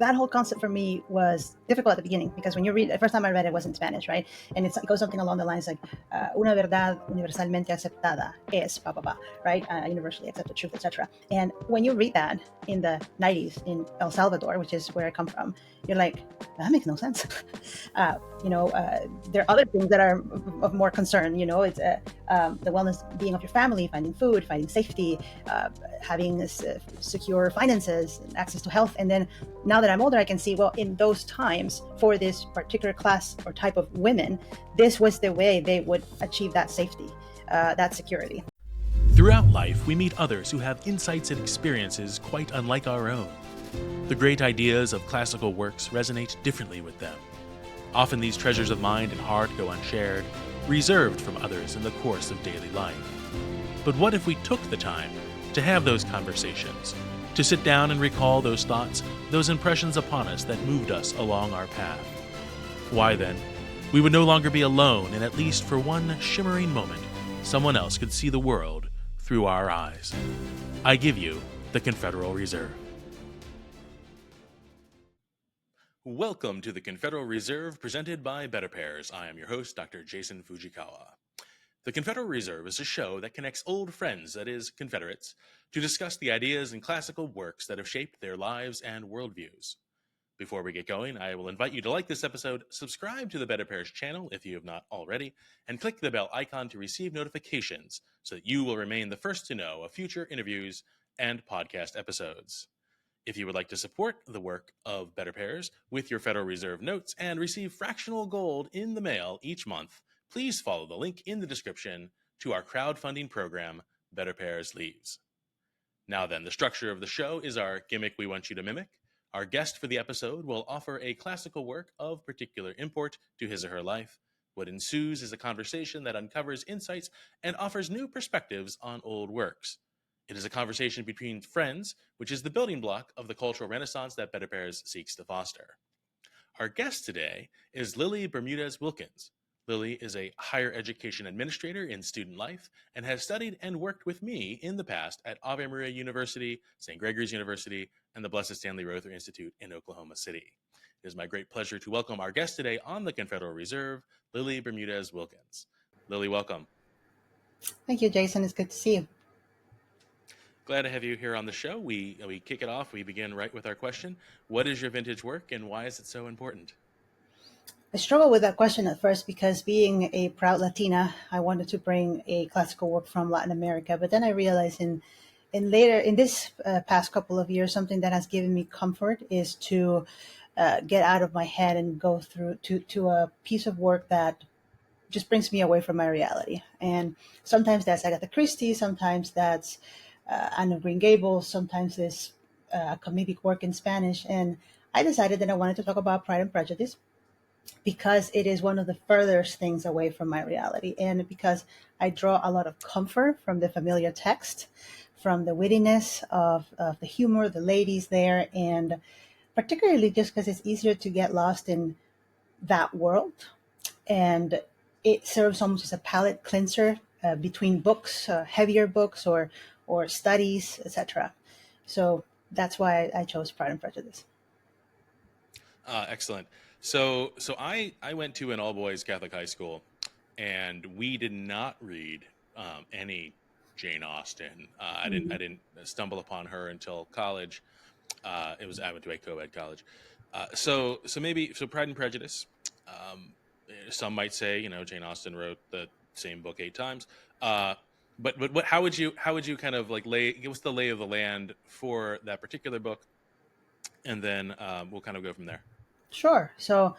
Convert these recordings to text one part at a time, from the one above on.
that whole concept for me was difficult at the beginning, because when you read, the first time I read it was in Spanish, right? And it goes something along the lines like, una verdad universalmente aceptada es, blah, blah, blah, right? Universally accepted truth, etc. And when you read that in the 90s in El Salvador, which is where I come from, you're like, that makes no sense. There are other things that are of more concern. It's the wellness being of your family, finding food, finding safety, having secure finances, and access to health. And then now that I'm older, I can see, well, in those times, for this particular class or type of women, this was the way they would achieve that safety, that security. Throughout life, we meet others who have insights and experiences quite unlike our own. The great ideas of classical works resonate differently with them. Often these treasures of mind and heart go unshared, reserved from others in the course of daily life. But what if we took the time to have those conversations, to sit down and recall those thoughts, those impressions upon us that moved us along our path? Why then, we would no longer be alone, and at least for one shimmering moment, someone else could see the world through our eyes. I give you the Confederal Reserve. Welcome to the Confederal Reserve, presented by BetterPears. I am your host, Dr. Jason Fugikawa. The Confederal Reserve is a show that connects old friends, that is, Confederates, to discuss the ideas and classical works that have shaped their lives and worldviews. Before we get going, I will invite you to like this episode, subscribe to the BetterPears channel if you have not already, and click the bell icon to receive notifications so that you will remain the first to know of future interviews and podcast episodes. If you would like to support the work of BetterPears with your Federal Reserve notes and receive fractional gold in the mail each month, please follow the link in the description to our crowdfunding program, BetterPears Leaves. Now then, the structure of the show is our gimmick we want you to mimic. Our guest for the episode will offer a classical work of particular import to his or her life. What ensues is a conversation that uncovers insights and offers new perspectives on old works. It is a conversation between friends, which is the building block of the cultural renaissance that BetterPears seeks to foster. Our guest today is Lilly Bermudez-Wilkins. Lilly is a higher education administrator in student life and has studied and worked with me in the past at Ave Maria University, St. Gregory's University, and the Blessed Stanley Rother Institute in Oklahoma City. It is my great pleasure to welcome our guest today on the Confederal Reserve, Lilly Bermudez-Wilkins. Lilly, welcome. Thank you, Jason. It's good to see you. Glad to have you here on the show. We kick it off. We begin right with our question. What is your vintage work and why is it so important? I struggled with that question at first because, being a proud Latina, I wanted to bring a classical work from Latin America. But then I realized in this past couple of years, something that has given me comfort is to get out of my head and go through to a piece of work that just brings me away from my reality. And sometimes that's Agatha Christie, sometimes that's Anne of Green Gables, sometimes this comedic work in Spanish. And I decided that I wanted to talk about Pride and Prejudice because it is one of the furthest things away from my reality, and because I draw a lot of comfort from the familiar text, from the wittiness of the humor, the ladies there, and particularly just because it's easier to get lost in that world. And it serves almost as a palate cleanser between books, heavier books or studies, etc. So that's why I chose Pride and Prejudice. Excellent. So I went to an all-boys Catholic high school, and we did not read any Jane Austen. I didn't stumble upon her until college. I went to a co-ed college. So Pride and Prejudice. Some might say, Jane Austen wrote the same book 8 times. But what? How would you kind of like give us the lay of the land for that particular book, and then we'll kind of go from there. Sure. So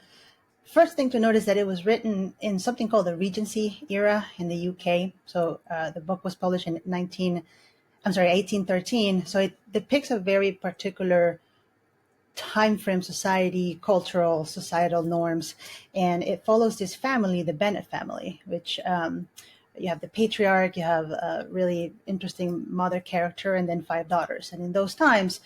first thing to note is that it was written in something called the Regency era in the UK. So the book was published in 1813. So it depicts a very particular time frame, societal norms. And it follows this family, the Bennet family, which you have the patriarch, you have a really interesting mother character, and then 5 daughters. And in those times,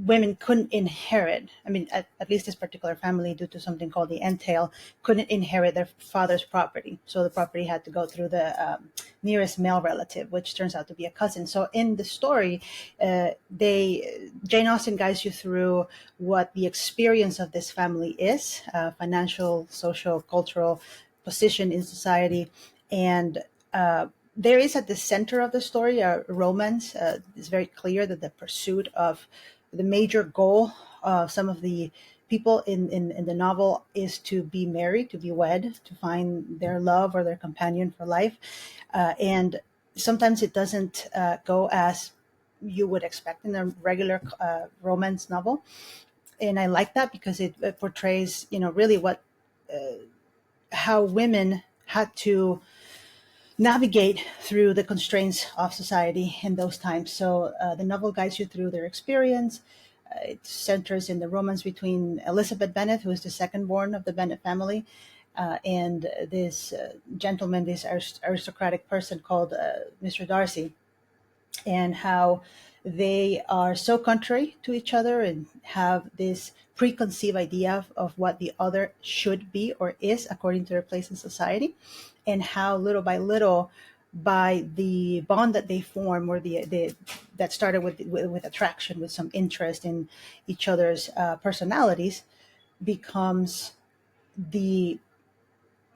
women couldn't inherit. I mean, at least this particular family, due to something called the entail, couldn't inherit their father's property. So the property had to go through the nearest male relative, which turns out to be a cousin. So in the story, Jane Austen guides you through what the experience of this family is, financial, social, cultural position in society, and there is at the center of the story a romance. It's very clear that the pursuit of the major goal of some of the people in the novel is to be married, to be wed, to find their love or their companion for life. And sometimes it doesn't go as you would expect in a regular romance novel. And I like that because it portrays, really what how women had to navigate through the constraints of society in those times. So the novel guides you through their experience. It centers in the romance between Elizabeth Bennet, who is the second born of the Bennet family, and this gentleman, this aristocratic person called Mr. Darcy, and how they are so contrary to each other and have this preconceived idea of what the other should be or is according to their place in society, and how little by little, by the bond that they form, or the that started with attraction, with some interest in each other's personalities, becomes the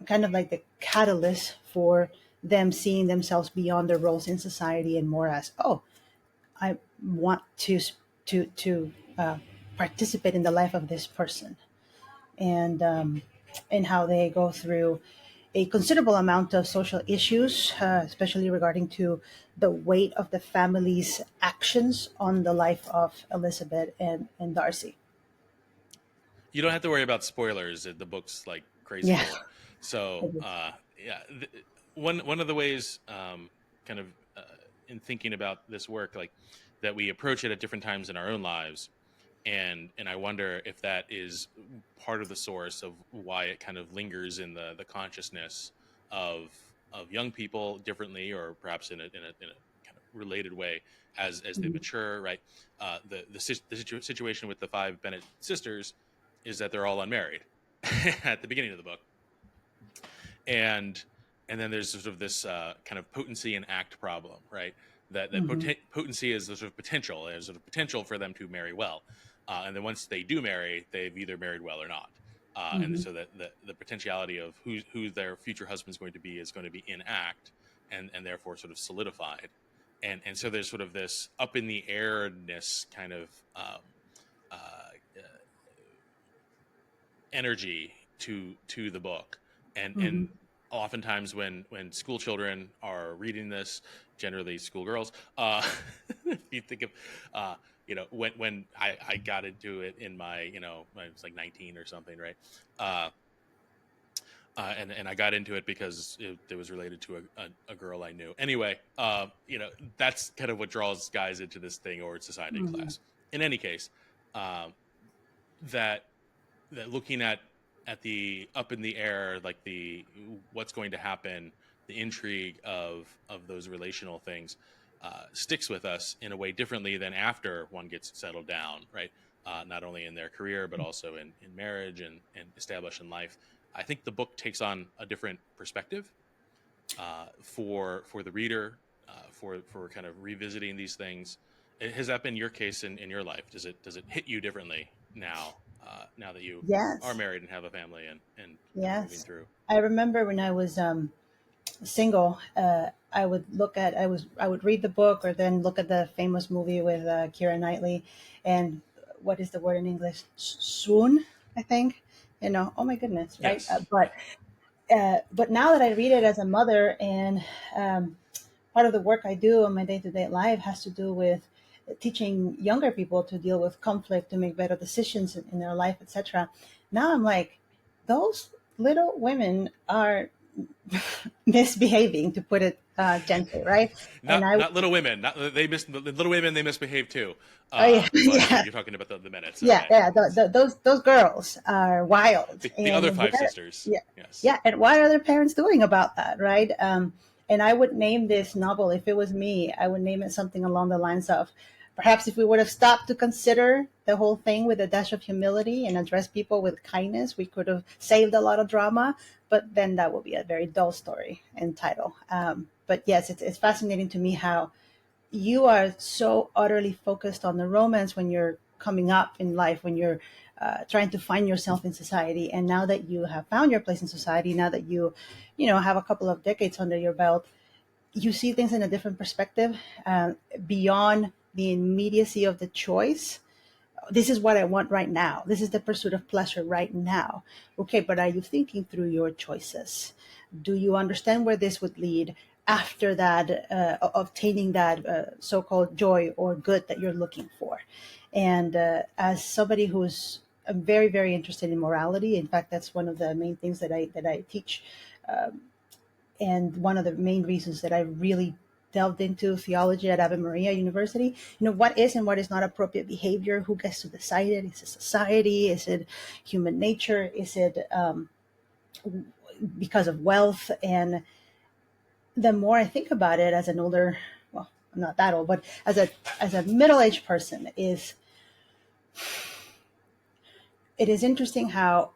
kind of like the catalyst for them seeing themselves beyond their roles in society and more as, oh, I want to participate in the life of this person, and how they go through a considerable amount of social issues, especially regarding to the weight of the family's actions on the life of Elizabeth and Darcy. You don't have to worry about spoilers. The book's like crazy Yeah. old. So yeah, one of the ways, kind of in thinking about this work, like that we approach it at different times in our own lives, and I wonder if that is part of the source of why it kind of lingers in the consciousness of young people differently, or perhaps in a kind of related way as they Mhm. mature. Right. The situation with the five Bennett sisters is that they're all unmarried at the beginning of the book, and then there's sort of this kind of potency and act problem, right? That Mhm. potency is the sort of potential. There's sort of potential for them to marry well, and then once they do marry, they've either married well or not. And Mhm. so that the potentiality of who their future husband's going to be is going to be in act, and therefore sort of solidified. And so there's sort of this up in the airness kind of uh, energy to the book, and Mhm. oftentimes when school children are reading this, generally schoolgirls, if you think of when I got into it in my, I was like 19 or something, right? uh and I got into it because it was related to a girl I knew. Anyway, that's kind of what draws guys into this thing, or society Mhm. class. In any case, um, that looking at the up in the air, like the what's going to happen, the intrigue of those relational things, sticks with us in a way differently than after one gets settled down, right? Not only in their career but also in marriage and established in life. I think the book takes on a different perspective for the reader, for kind of revisiting these things. Has that been your case in your life? Does it hit you differently now, now that you are Yes. married and have a family and kind of moving Yes. through? I remember when I was single, I would read the book or then look at the famous movie with Keira Knightley, and what is the word in English? Swoon, I think. Oh my goodness, right? Yes. Yeah. But now that I read it as a mother, and um, part of the work I do in my day to day life has to do with teaching younger people to deal with conflict, to make better decisions in their life, etc. Now I'm like, those little women are misbehaving, to put it gently, right? And I, Not Little Women. Not the Little Women. They misbehave too. oh yeah, But yeah, you're talking about the minutes. yeah, Okay. yeah. Those girls are wild, The other and five sisters. yeah, Yes. yeah. And what are their parents doing about that, right? And I would name this novel, if it was me, I would name it something along the lines of Perhaps if we would have stopped to consider the whole thing with a dash of humility and address people with kindness, we could have saved a lot of drama. But then that would be a very dull story and title. But yes, it's fascinating to me how you are so utterly focused on the romance when you're coming up in life, when you're trying to find yourself in society. And now that you have found your place in society, now that you have a couple of decades under your belt, you see things in a different perspective, beyond the immediacy of the choice. This is what I want right now. This is the pursuit of pleasure right now. Okay, but are you thinking through your choices? Do you understand where this would lead after that, obtaining that so-called joy or good that you're looking for? And as somebody who's very, very interested in morality, in fact, that's one of the main things that I teach, and one of the main reasons that I really delved into theology at Ave Maria University. What is and what is not appropriate behavior? Who gets to decide it? Is it society? Is it human nature? Is it because of wealth? And the more I think about it as an older, well, I'm not that old, but as a middle-aged person, it is interesting how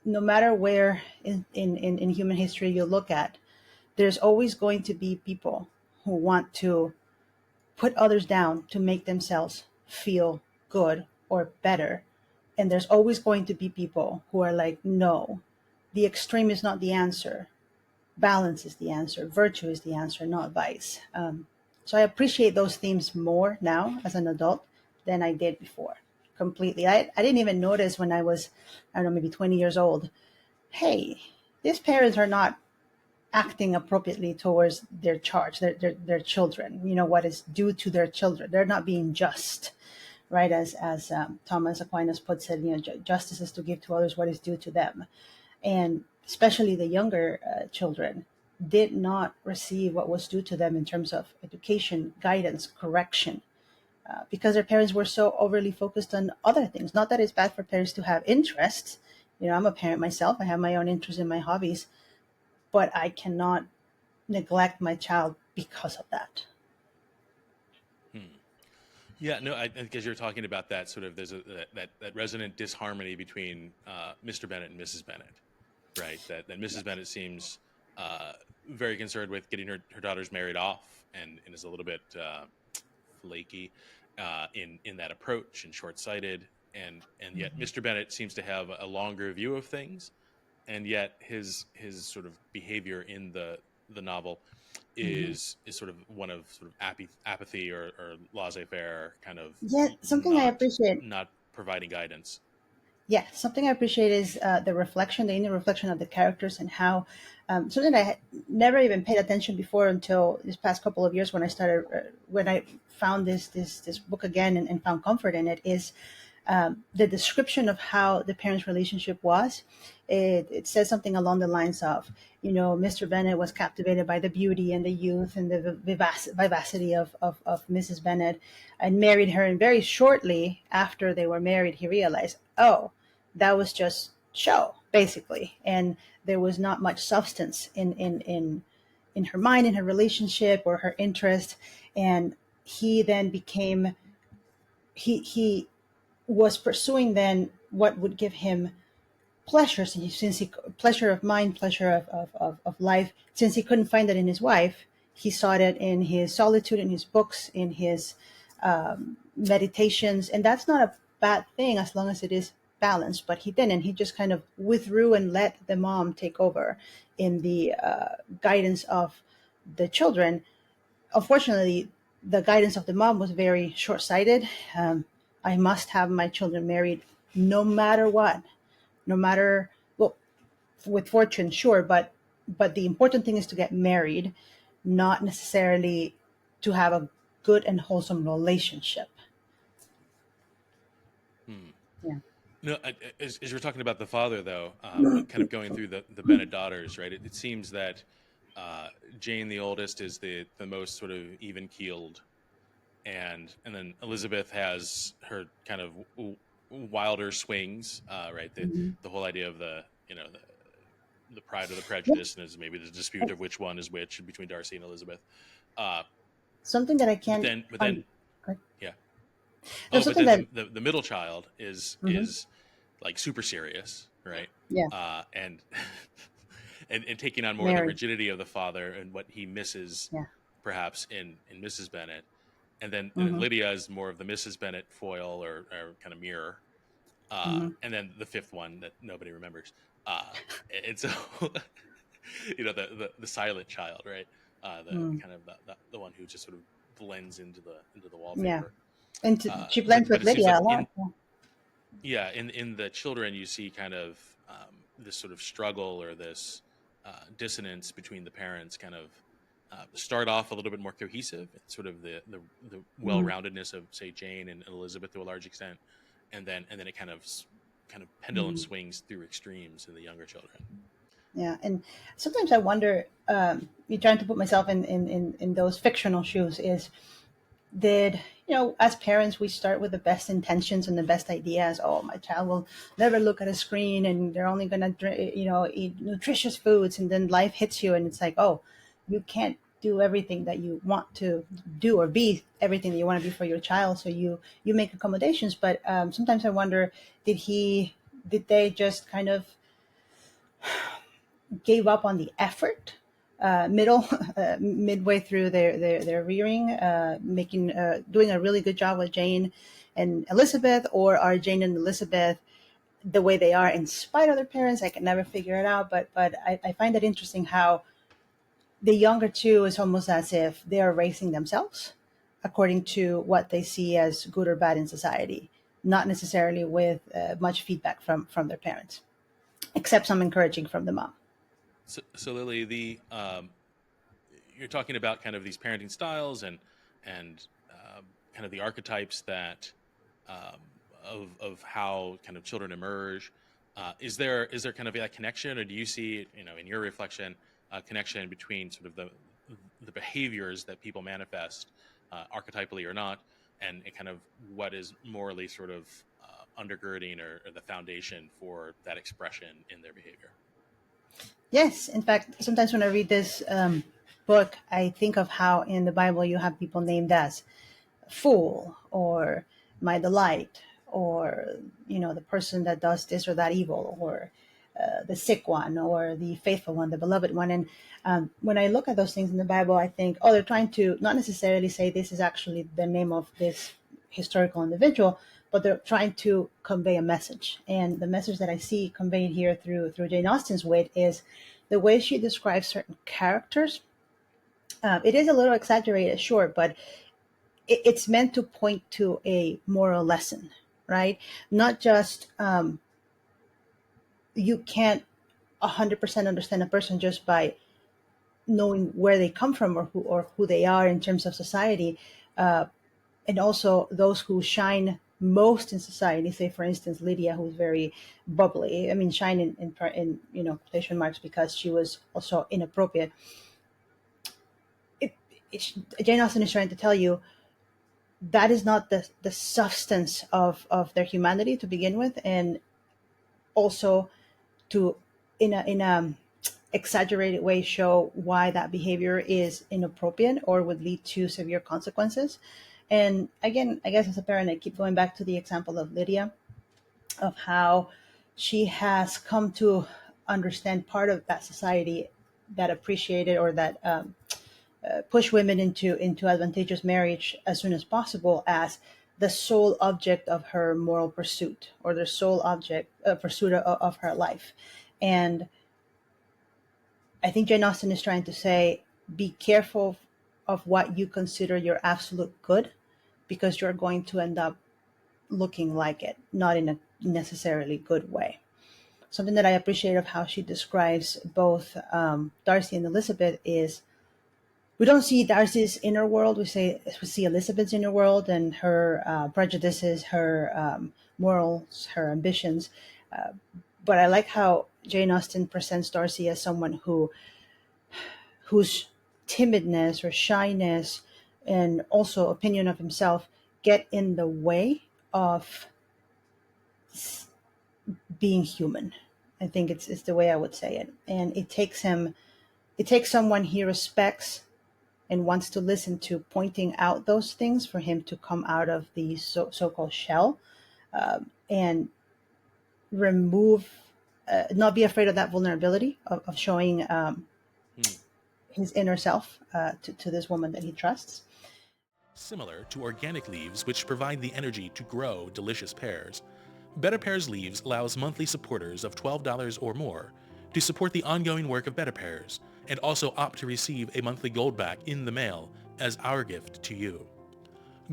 no matter where in human history you look at, there's always going to be people who want to put others down to make themselves feel good or better. And there's always going to be people who are like, no, the extreme is not the answer. Balance is the answer. Virtue is the answer, not vice. So I appreciate those themes more now as an adult than I did before. Completely. I didn't even notice when I was, I don't know, maybe 20 years old. Hey, these parents are not acting appropriately towards their charge, their children. What is due to their children. They're not being just, right? As Thomas Aquinas puts it, justice is to give to others what is due to them, and especially the younger children did not receive what was due to them in terms of education, guidance, correction. Because their parents were so overly focused on other things. Not that it's bad for parents to have interests. I'm a parent myself. I have my own interests and my hobbies, but I cannot neglect my child because of that. Yeah, no, I think as you're talking about that, sort of there's that resonant disharmony between Mr. Bennett and Mrs. Bennett, right? That Mrs. Bennett seems very concerned with getting her daughters married off, and is a little bit flaky in that approach and short-sighted, and yet Mr. Bennett seems to have a longer view of things, and yet his sort of behavior in the novel is sort of one of sort of apathy or laissez-faire, kind of Yeah, something I not appreciate. providing guidance. Yeah, something I appreciate is the inner reflection of the characters, and how something that I had never even paid attention before until this past couple of years, when I found this book again, and found comfort in it, is the description of how the parents' relationship was. It says something along the lines of, Mr. Bennett was captivated by the beauty and the youth and the vivacity of Mrs. Bennett, and married her. And very shortly after they were married, he realized, oh, that was just show, basically. And there was not much substance in her mind, in her relationship, or her interest. And he then became, he was pursuing then what would give him pleasure, since he pleasure of mind, pleasure of life. Since he couldn't find it in his wife, he sought it in his solitude, in his books, in his meditations. And that's not a bad thing as long as it is balanced. But he didn't. He just kind of withdrew and let the mom take over in the guidance of the children. Unfortunately, the guidance of the mom was very short-sighted. I must have my children married no matter what, no matter, well, with fortune, sure, but the important thing is to get married, not necessarily to have a good and wholesome relationship. Hmm. Yeah. No, as you're talking about the father, though, kind of going through the Bennett daughters, right? It seems that Jane, the oldest, is the most sort of even keeled, and then Elizabeth has her kind of wilder swings, right? Mhm. The whole idea of the pride of the prejudice, and is maybe the dispute of which one is which between Darcy and Elizabeth. Uh, Something that I but can't then, but then, Correct. Yeah. There's Oh, but something then that. the middle child is Hmm. like super serious, right? Yeah, And and taking on more of the Mary. rigidity of the father and what he misses Yeah. perhaps in Mrs. Bennet. And then Hmm. Lydia is more of the Mrs. Bennet foil or kind of mirror. Hmm. And then the fifth one that nobody remembers. And so the silent child, right? The Mm. kind of the one who just sort of blends into the Yeah, wallpaper. and she blends But with it seems Lydia like a lot. Yeah. in the children you see kind of this sort of struggle or this dissonance between the parents kind of start off a little bit more cohesive and sort of the Hmm. well-roundedness of say Jane and Elizabeth to a large extent, and then it kind of pendulum Hmm. swings through extremes in the younger children. Yeah, and sometimes I wonder. You trying to put myself in those fictional shoes is did as parents we start with the best intentions and the best ideas. Oh, my child will never look at a screen and they're only gonna eat nutritious foods, and then life hits you and it's like, oh, you can't do everything that you want to do or be everything that you want to be for your child, so you make accommodations. But sometimes I wonder, did they just kind of gave up on the effort midway through their rearing, making doing a really good job with Jane and Elizabeth, or are Jane and Elizabeth the way they are in spite of their parents? I can never figure it out, but I find it interesting how the younger two is almost as if they are raising themselves according to what they see as good or bad in society, not necessarily with much feedback from their parents, except some encouraging from the mom. So Lily, the you're talking about kind of these parenting styles and kind of the archetypes that um, of how kind of children emerge. Is there kind of that connection, or do you see in your reflection a connection between sort of the behaviors that people manifest archetypally or not, and kind of what is morally sort of undergirding or the foundation for that expression in their behavior? Yes, in fact, sometimes when I read this book, I think of how in the Bible you have people named as fool or my delight, or the person that does this or that evil, or the sick one, or the faithful one, the beloved one. And when I look at those things in the Bible, I think, oh, they're trying to not necessarily say this is actually the name of this historical individual, but they're trying to convey a message. And the message that I see conveyed here through Jane Austen's wit is the way she describes certain characters. It is a little exaggerated, sure, but it's meant to point to a moral lesson, right? Not just you can't 100% understand a person just by knowing where they come from, or who they are in terms of society, uh, and also those who shine most in society. Say, for instance, Lydia, who's very bubbly. I mean, shine in quotation marks, because she was also inappropriate. It, Jane Austen is trying to tell you that is not the substance of their humanity to begin with, and also to in a exaggerated way show why that behavior is inappropriate or would lead to severe consequences. And again, I guess as a parent, I keep going back to the example of Lydia, of how she has come to understand part of that society that appreciated, or that push women into advantageous marriage as soon as possible, as the sole object of her moral pursuit, or the sole object pursuit of her life. And I think Jane Austen is trying to say, be careful of what you consider your absolute good, because you're going to end up looking like it, not in a necessarily good way. Something that I appreciate of how she describes both Darcy and Elizabeth is, we don't see Darcy's inner world. We see Elizabeth's inner world and her prejudices, her morals, her ambitions. Uh, but I like how Jane Austen presents Darcy as someone whose timidness or shyness, and also opinion of himself, get in the way of being human. I think it's the way I would say it. And it takes someone he respects and wants to listen to pointing out those things for him to come out of the so-called shell, and remove, not be afraid of that vulnerability of showing his inner self to this woman that he trusts. Similar to organic leaves, which provide the energy to grow delicious pears, BetterPears Leaves allows monthly supporters of $12 or more to support the ongoing work of BetterPears and also opt to receive a monthly goldback in the mail as our gift to you.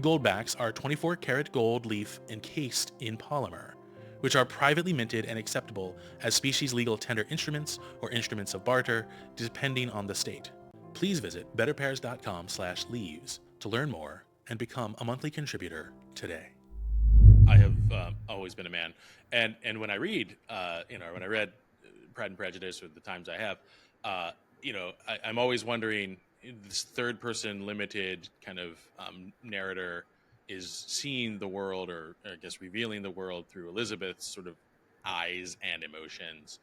Goldbacks are 24-karat gold leaf encased in polymer, which are privately minted and acceptable as species-legal tender instruments or instruments of barter, depending on the state. Please visit betterpears.com/leaves to learn more and become a monthly contributor today. I have always been a man, and when I read, when I read Pride and Prejudice, or the times I have, I'm always wondering, this third-person limited kind of narrator is seeing the world, or I guess revealing the world through Elizabeth's sort of eyes and emotions.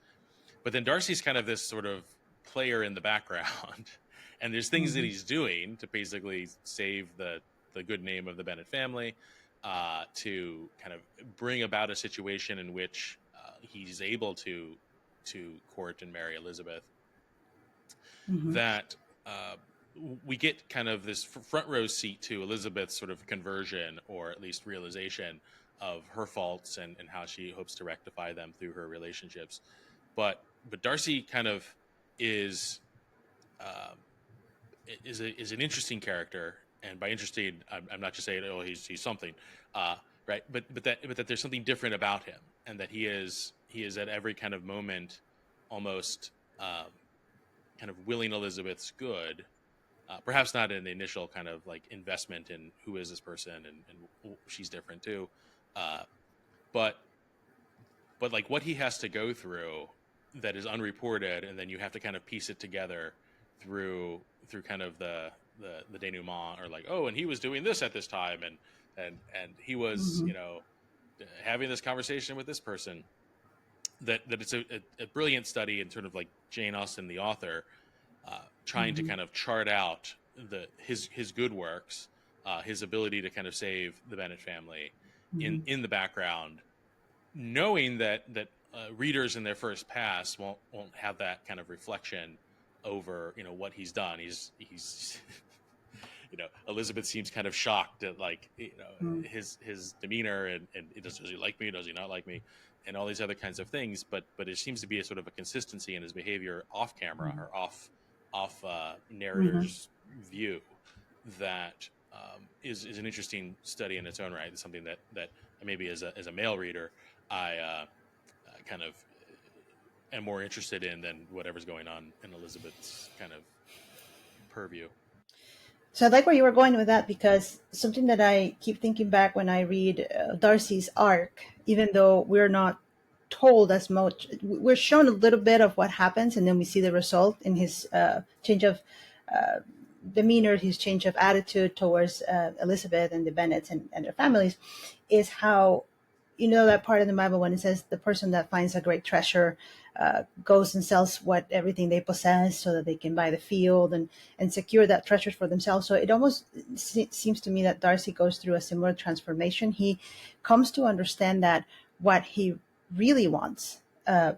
But then Darcy's kind of this sort of player in the background, and there's things that he's doing to basically save the good name of the Bennet family, to kind of bring about a situation in which he's able to court and marry Elizabeth. That we get kind of this front row seat to Elizabeth's sort of conversion, or at least realization of her faults and how she hopes to rectify them through her relationships. But Darcy kind of is an interesting character, and by interesting, I'm not just saying, oh, he's something, right? But that there's something different about him, and that he is at every kind of moment almost kind of willing Elizabeth's good. Perhaps not in the initial kind of like investment in who is this person, and she's different too, but like what he has to go through that is unreported, and then you have to kind of piece it together through kind of the denouement, or like, oh, and he was doing this at this time, and he was having this conversation with this person. That it's a brilliant study in sort of like Jane Austen, the author, trying to kind of chart out his good works, his ability to kind of save the Bennet family in the background, knowing that readers in their first pass won't have that kind of reflection over what he's done. He's Elizabeth seems kind of shocked at like his demeanor, and does he like me, does he not like me, and all these other kinds of things, but it seems to be a sort of a consistency in his behavior off camera, or off narrator's view, that is an interesting study in its own right. It's something that maybe as a male reader I kind of am more interested in than whatever's going on in Elizabeth's kind of purview. So I like where you were going with that, because something that I keep thinking back when I read Darcy's arc, even though we're not told as much, we're shown a little bit of what happens, and then we see the result in his change of demeanor, his change of attitude towards Elizabeth and the Bennets and their families, is how, that part in the Bible when it says the person that finds a great treasure goes and sells everything they possess so that they can buy the field and secure that treasure for themselves. So it almost seems to me that Darcy goes through a similar transformation. He comes to understand that what he really wants, the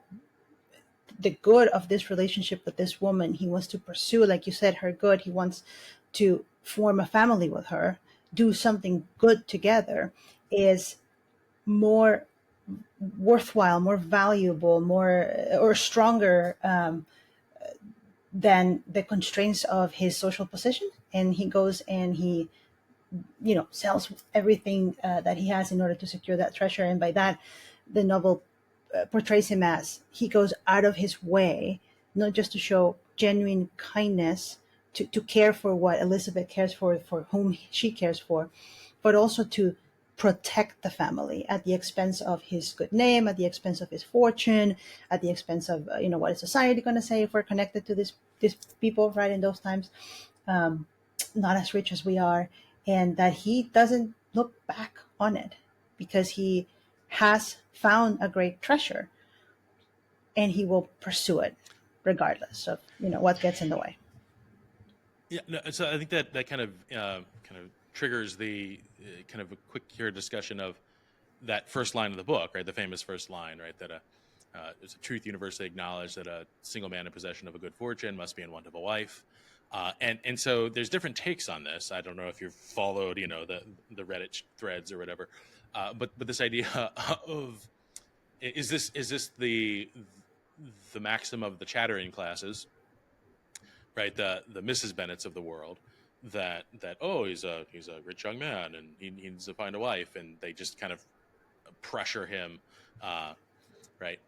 good of this relationship with this woman, he wants to pursue, like you said, her good. He wants to form a family with her, do something good together, is more worthwhile, more valuable, more or stronger than the constraints of his social position. And he goes and he, sells everything that he has in order to secure that treasure. And by that, the novel portrays him as he goes out of his way, not just to show genuine kindness, to care for what Elizabeth cares for whom she cares for, but also to protect the family at the expense of his good name, at the expense of his fortune, at the expense of what is society going to say if we're connected to these people right in those times, not as rich as we are, and that he doesn't look back on it because he has found a great treasure, and he will pursue it regardless of what gets in the way. Yeah, no, so I think that kind of triggers the kind of a quick here discussion of that first line of the book, right? The famous first line, right? That it's a truth universally acknowledged that a single man in possession of a good fortune must be in want of a wife. And so there's different takes on this. I don't know if you've followed, the Reddit threads or whatever, but this idea of is this the maxim of the chattering classes, right? The Mrs. Bennets of the world, that oh, he's a rich young man and he needs to find a wife, and they just kind of pressure him, uh, right,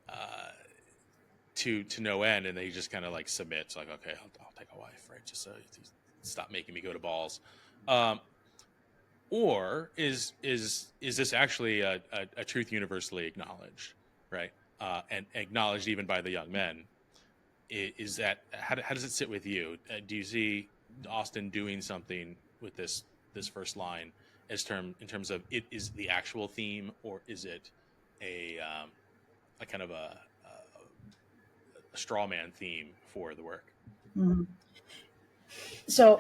to no end, and they just kind of like submit. It's like, okay, I'll take a wife, right? Just so stop making me go to balls. Um, or is this actually a truth universally acknowledged, right? And acknowledged even by the young men? Is that how does it sit with you? Do you see Austen doing something with this first line in terms of it is the actual theme, or is it a kind of a straw man theme for the work? Mhm. So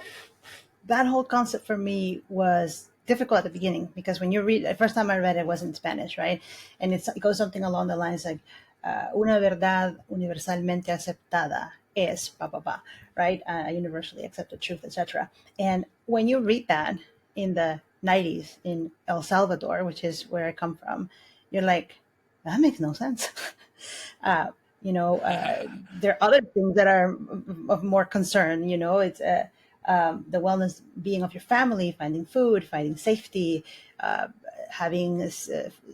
that whole concept for me was difficult at the beginning because when you read the first time I read it was in Spanish, right? And it goes something along the lines like una verdad universalmente aceptada es pa pa pa, right? Universally accepted truth, etc. And when you read that in the 90s in El Salvador, which is where I come from, you're like, that makes no sense. uh, there are other things that are of more concern. It's the wellness being of your family, finding food, finding safety, uh, having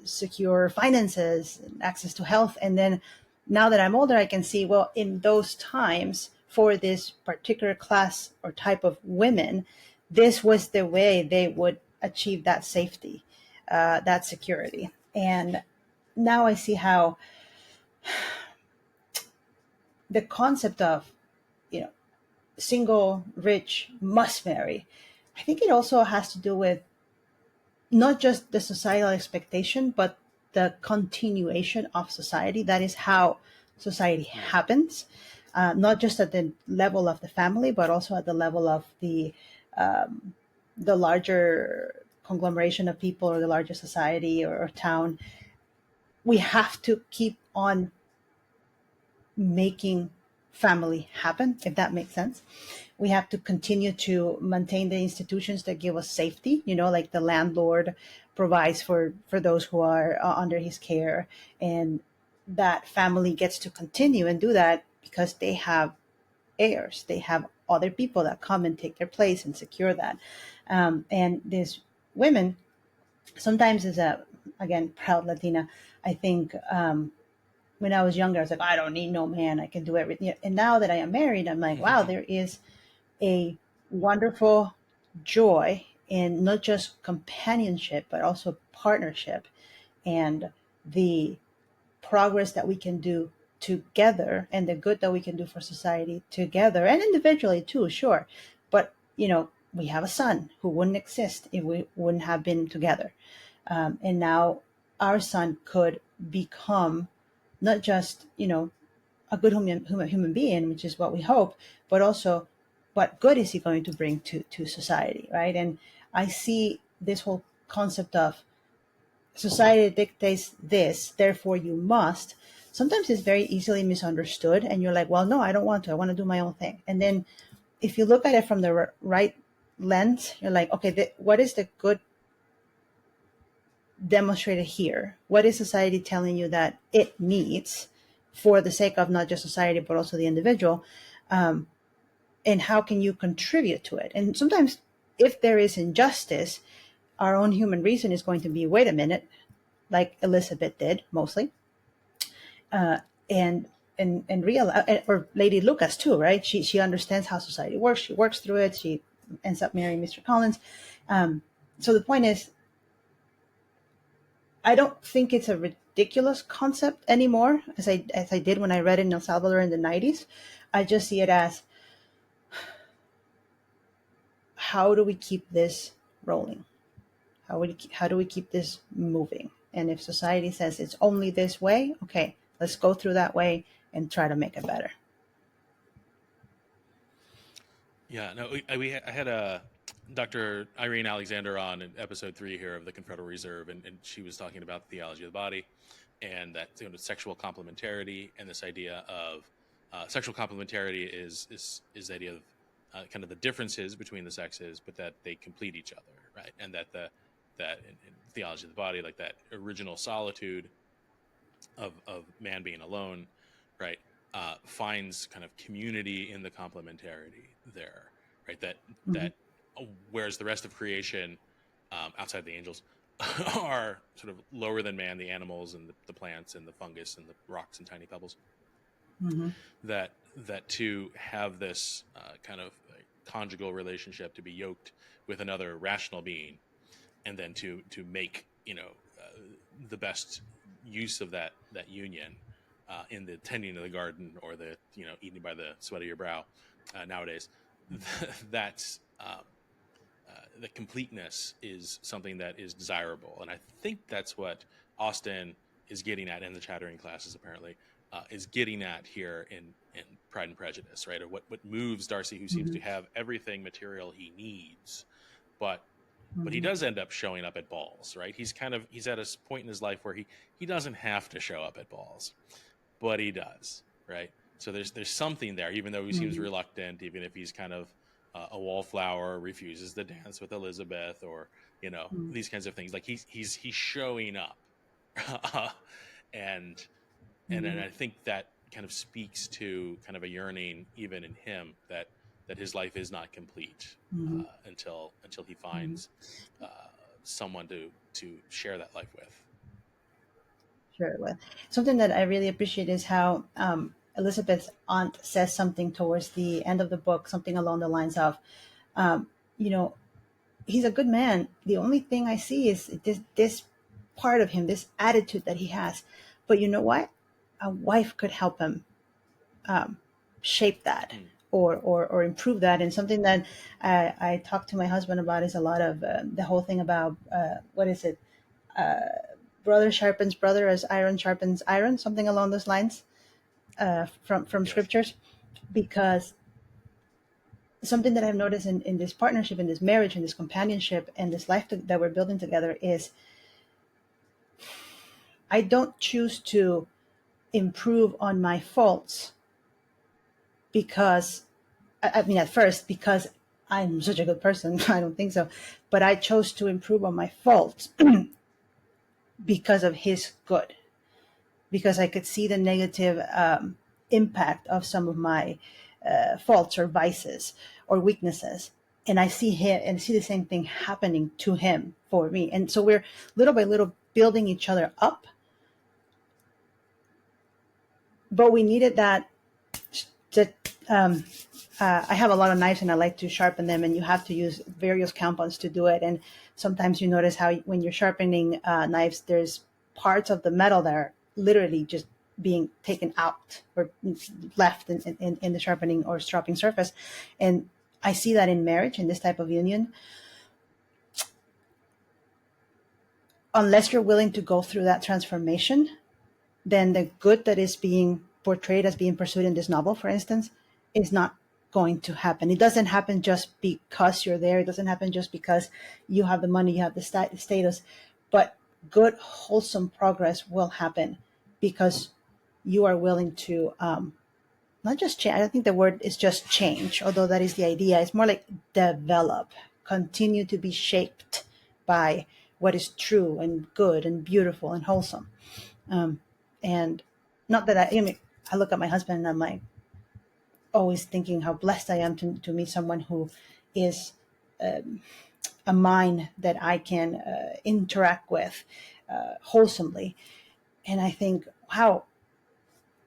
secure finances, access to health. And then now that I'm older, I can see, well, in those times for this particular class or type of women, this was the way they would achieve that safety, that security. And now I see how the concept of, you know, single rich must marry, I think it also has to do with not just the societal expectation, but the continuation of society. That is how society Yeah. happens, not just at the level of the family, but also at the level of um, the larger conglomeration of people or the larger society or town. We have to keep on making family happen, if that makes sense. We have to continue to maintain the institutions that give us safety, like the landlord provides for those who are under his care. And that family gets to continue and do that because they have heirs, they have other people that come and take their place and secure that. And these women, sometimes as a, again, proud Latina, I think when I was younger, I was like, I don't need no man. I can do everything. And now that I am married, I'm like, wow, there is a wonderful joy in not just companionship, but also partnership and the progress that we can do together and the good that we can do for society together and individually too, sure. But, we have a son who wouldn't exist if we wouldn't have been together. And now our son could become not just, a good human being, which is what we hope, but also what good is he going to bring to society, right? And I see this whole concept of society dictates this, therefore you must. Sometimes it's very easily misunderstood, and you're like, well, no, I don't want to. I want to do my own thing. And then if you look at it from the right lens, you're like, okay, what is the good demonstrated here? What is society telling you that it needs for the sake of not just society, but also the individual? Um, and how can you contribute to it? And sometimes, if there is injustice, our own human reason is going to be, wait a minute, like Elizabeth did mostly, uh, and and real or Lady Lucas too, right? She understands how society works. She works through it. She ends up marrying Mr. Collins. So the point is, I don't think it's a ridiculous concept anymore, as I did when I read it in El Salvador in the 90s. I just see it as, how do we keep this rolling? How do we keep this moving? And if society says it's only this way, okay, let's go through that way and try to make it better. Yeah, no, I had a Dr. Irene Alexander on in episode 3 here of the Confederal Reserve, and she was talking about the theology of the body and that, you know, sexual complementarity, and this idea of sexual complementarity is the idea of kind of the differences between the sexes, but that they complete each other, right? And that that in theology of the body, like that original solitude of man being alone, right, finds kind of community in the complementarity there, right? Hmm. That whereas the rest of creation, outside the angels, are sort of lower than man, the animals and the plants and the fungus and the rocks and tiny pebbles, Hmm. that to have this kind of conjugal relationship, to be yoked with another rational being, and then to make, you know, the best use of that union in the tending of the garden, or the, you know, eating by the sweat of your brow nowadays. That's the completeness is something that is desirable, and I think that's what Austen is getting at in the chattering classes. Apparently, is getting at here in Pride and Prejudice, right? Or what moves Darcy, who seems Hmm. to have everything material he needs, but he Hmm. does end up showing up at balls, right? He's at a point in his life where he doesn't have to show up at balls, but he does, right? So there's something there, even though he seems Hmm. reluctant, even if he's kind of a wallflower, refuses to dance with Elizabeth, or, you know, Hmm. these kinds of things. Like he's showing up, and and Hmm. I think that kind of speaks to kind of a yearning even in him, that his life is not complete Hmm. until he Hmm. finds uh, someone to share that life with. Sure. Well, something that I really appreciate is how Elizabeth's aunt says something towards the end of the book, something along the lines of, um, you know, he's a good man. The only thing I see is this part of him, this attitude that he has. But you know what? A wife could help him um, shape that, Hmm. or improve that. And something that I talk to my husband about is a lot of the whole thing about what is it? Brother sharpens brother as iron sharpens iron, something along those lines, from Yes. scriptures. Because something that I've noticed in this partnership, in this marriage, in this companionship, and this life that we're building together is I don't choose to improve on my faults because I mean, at first, because I'm such a good person, I don't think so. But I chose to improve on my faults because of his good, because I could see the negative impact of some of my faults or vices or weaknesses. And I see him and see the same thing happening to him for me. And so we're little by little building each other up. But we needed that um, I have a lot of knives and I like to sharpen them, and you have to use various compounds to do it. And sometimes you notice how when you're sharpening knives, there's parts of the metal that are literally just being taken out or left in the sharpening or stropping surface. And I see that in marriage, in this type of union, unless you're willing to go through that transformation, then the good that is being portrayed as being pursued in this novel, for instance, is not going to happen. It doesn't happen just because you're there. It doesn't happen just because you have the money, you have the status. But good, wholesome progress will happen because you are willing to not just change. I don't think the word is just change, although that is the idea. It's more like develop, continue to be shaped by what is true and good and beautiful and wholesome. Um, and not that I mean, I look at my husband and I'm like always thinking how blessed I am to meet someone who is a mind that I can interact with wholesomely. And I think, wow,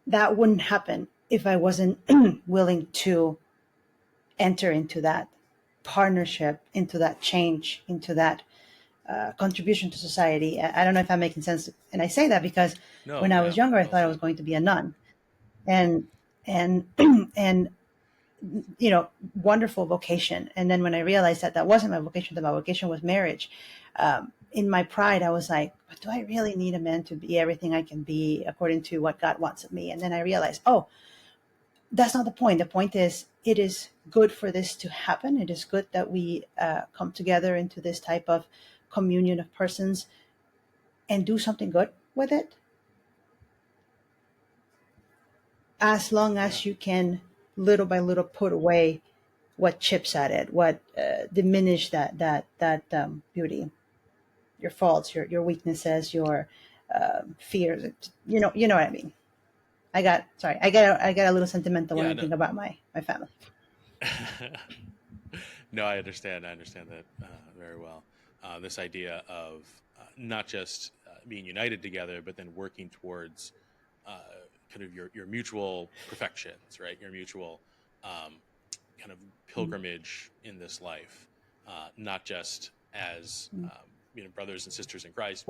that wouldn't happen if I wasn't willing to enter into that partnership, into that change, into that contribution to society. I don't know if I'm making sense. And I say that because when No, I yeah, was younger, I well thought I was said. going to be a nun. And and and wonderful vocation. And then when I realized that that wasn't my vocation, that my vocation was marriage, in my pride, I was like, but do I really need a man to be everything I can be according to what God wants of me? And then I realized, oh, that's not the point. The point is, it is good for this to happen. It is good that we come together into this type of communion of persons and do something good with it, as long Yeah. as you can little by little put away what chips at it, what diminish that beauty, your faults, your weaknesses, your fears. You know what I mean. I got a little sentimental when Yeah, I no. think about my family. No, I understand. I understand that very well. This idea of not just being united together, but then working towards uh, kind of your mutual perfections, right? Your mutual um, kind of pilgrimage in this life, not just as brothers and sisters in Christ,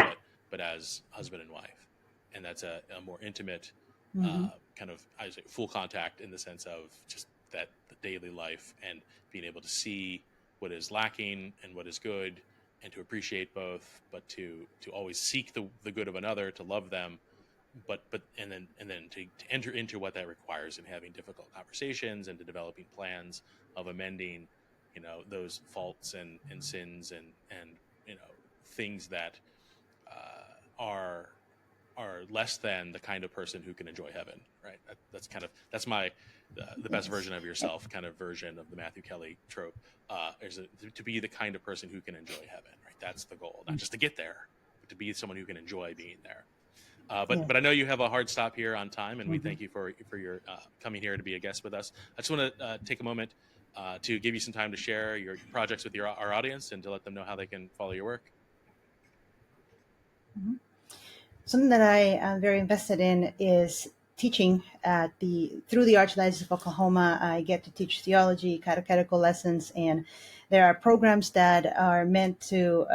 but as husband and wife, and that's a more intimate Mm-hmm. kind of, I would say, full contact in the sense of just that the daily life and being able to see what is lacking and what is good, and to appreciate both, but to always seek the good of another, to love them, but and then to enter into what that requires in having difficult conversations and to developing plans of amending those faults and sins and things that are less than the kind of person who can enjoy heaven, right? That's my the best Yes. version of yourself kind of version of the Matthew Kelly trope, to be the kind of person who can enjoy heaven, right? That's the goal, not just to get there, but to be someone who can enjoy being there. But Yeah. but I know you have a hard stop here on time, and we Mm-hmm. thank you for your coming here to be a guest with us. I just want to take a moment to give you some time to share your projects with our audience and to let them know how they can follow your work. Mm-hmm. Something that I am very invested in is teaching at through the Archdiocese of Oklahoma. I get to teach theology, catechetical lessons, and there are programs that are meant to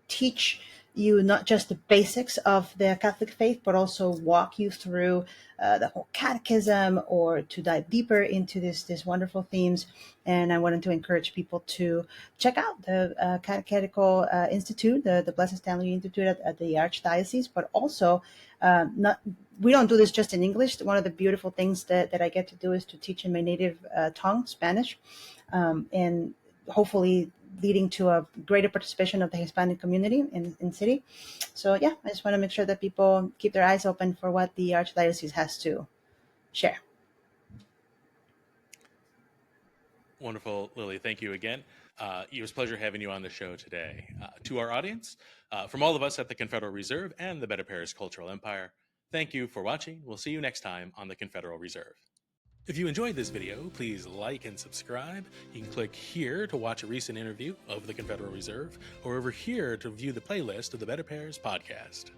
teach you not just the basics of the Catholic faith, but also walk you through the whole catechism, or to dive deeper into this wonderful themes. And I wanted to encourage people to check out the Catechetical Institute, the Blessed Stanley Institute at the Archdiocese, but also not. We don't do this just in English. One of the beautiful things that I get to do is to teach in my native tongue, Spanish, and hopefully leading to a greater participation of the Hispanic community in city. So yeah, I just want to make sure that people keep their eyes open for what the Archdiocese has to share. Wonderful, Lily. Thank you again. It was a pleasure having you on the show today. To our audience, from all of us at the Confederal Reserve and the BetterPears Cultural Empire, thank you for watching. We'll see you next time on the Confederal Reserve. If you enjoyed this video, please like and subscribe. You can click here to watch a recent interview of the Confederal Reserve, or over here to view the playlist of the BetterPears podcast.